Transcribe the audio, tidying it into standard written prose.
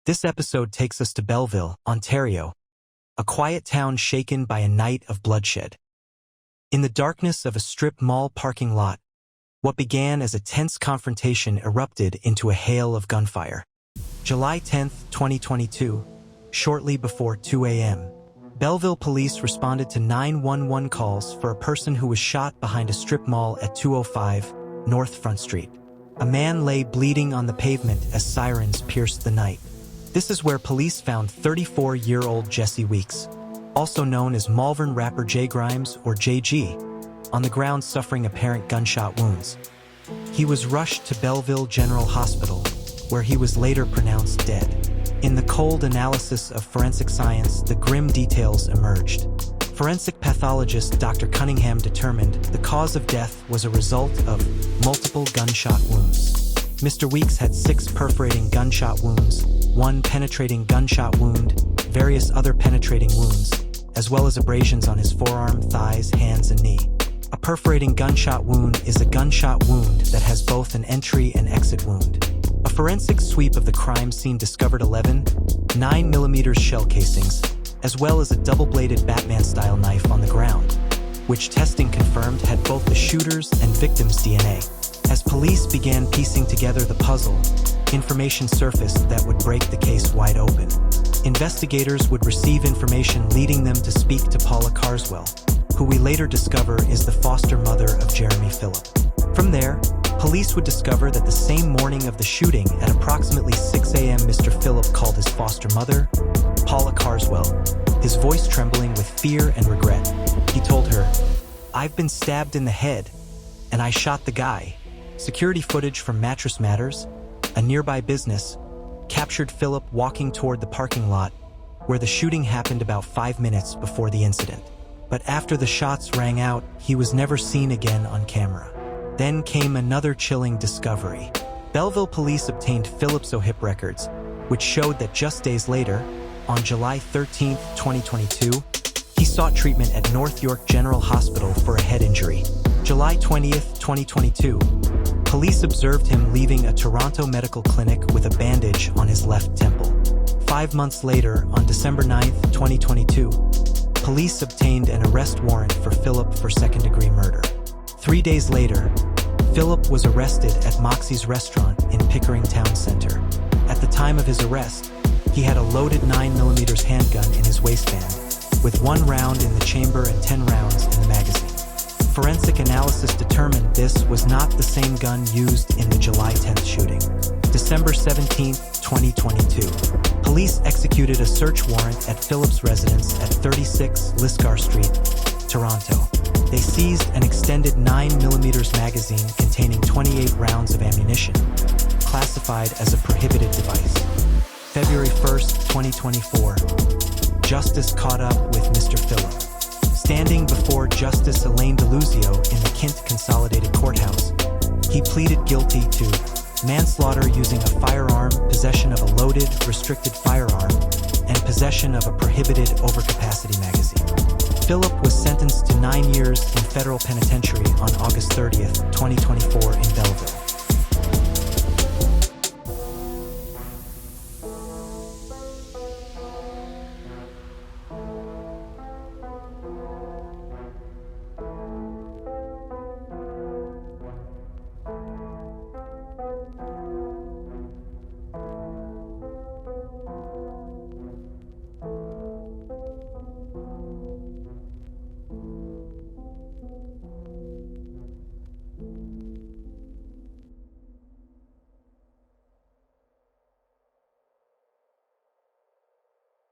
This episode takes us to Belleville, Ontario, a quiet town shaken by a night of bloodshed. In the darkness of a strip mall parking lot, what began as a tense confrontation erupted into a hail of gunfire. July 10, 2022, shortly before 2 a.m., Belleville police responded to 911 calls for a person who was shot behind a strip mall at 205 North Front Street. A man lay bleeding on the pavement as sirens pierced the night. This is where police found 34-year-old Jesse Weeks, also known as Malvern rapper J Grimes or JG, on the ground suffering apparent gunshot wounds. He was rushed to Belleville General Hospital, where he was later pronounced dead. In the cold analysis of forensic science, the grim details emerged. Forensic pathologist Dr. Cunningham determined the cause of death was a result of multiple gunshot wounds. Mr. Weeks had 6 perforating gunshot wounds, 1 penetrating gunshot wound, various other penetrating wounds, as well as abrasions on his forearm, thighs, hands, and knee. A perforating gunshot wound is a gunshot wound that has both an entry and exit wound. A forensic sweep of the crime scene discovered 11 9mm shell casings, as well as a double-bladed Batman-style knife on the ground, which testing confirmed had both the shooter's and victim's DNA. As police began piecing together the puzzle, information surfaced that would break the case wide open. Investigators would receive information leading them to speak to Paula Carswell, who we later discover is the foster mother of Jeremy Phillip. From there, police would discover that the same morning of the shooting at approximately 6 a.m. Mr. Phillip called his foster mother, Paula Carswell, his voice trembling with fear and regret. He told her, "I've been stabbed in the head, and I shot the guy." Security footage from Mattress Matters, a nearby business, captured Phillip walking toward the parking lot where the shooting happened about 5 minutes before the incident. But after the shots rang out, he was never seen again on camera. Then came another chilling discovery. Belleville police obtained Phillip's OHIP records, which showed that just days later, on July 13, 2022, he sought treatment at North York General Hospital for a head injury. July 20, 2022, police observed him leaving a Toronto medical clinic with a bandage on his left temple. 5 months later, on December 9, 2022, police obtained an arrest warrant for Phillip for second-degree murder. 3 days later, Phillip was arrested at Moxie's restaurant in Pickering Town Center. At the time of his arrest, he had a loaded 9mm handgun in his waistband, with 1 round in the chamber and 10 rounds in the magazine. Forensic analysis determined this was not the same gun used in the July 10th shooting. December 17, 2022, police executed a search warrant at Phillip's residence at 36 Lisgar Street, Toronto. They seized an extended 9mm magazine containing 28 rounds of ammunition, classified as a prohibited device. February 1st, 2024, justice caught up with Mr. Phillip. Standing before Justice Elaine Deluzio in the Kint Consolidated Courthouse, he pleaded guilty to manslaughter using a firearm, possession of a loaded, restricted firearm, and possession of a prohibited overcapacity magazine. Phillip was sentenced to 9 years in federal penitentiary on August 30, 2024 in Belleville.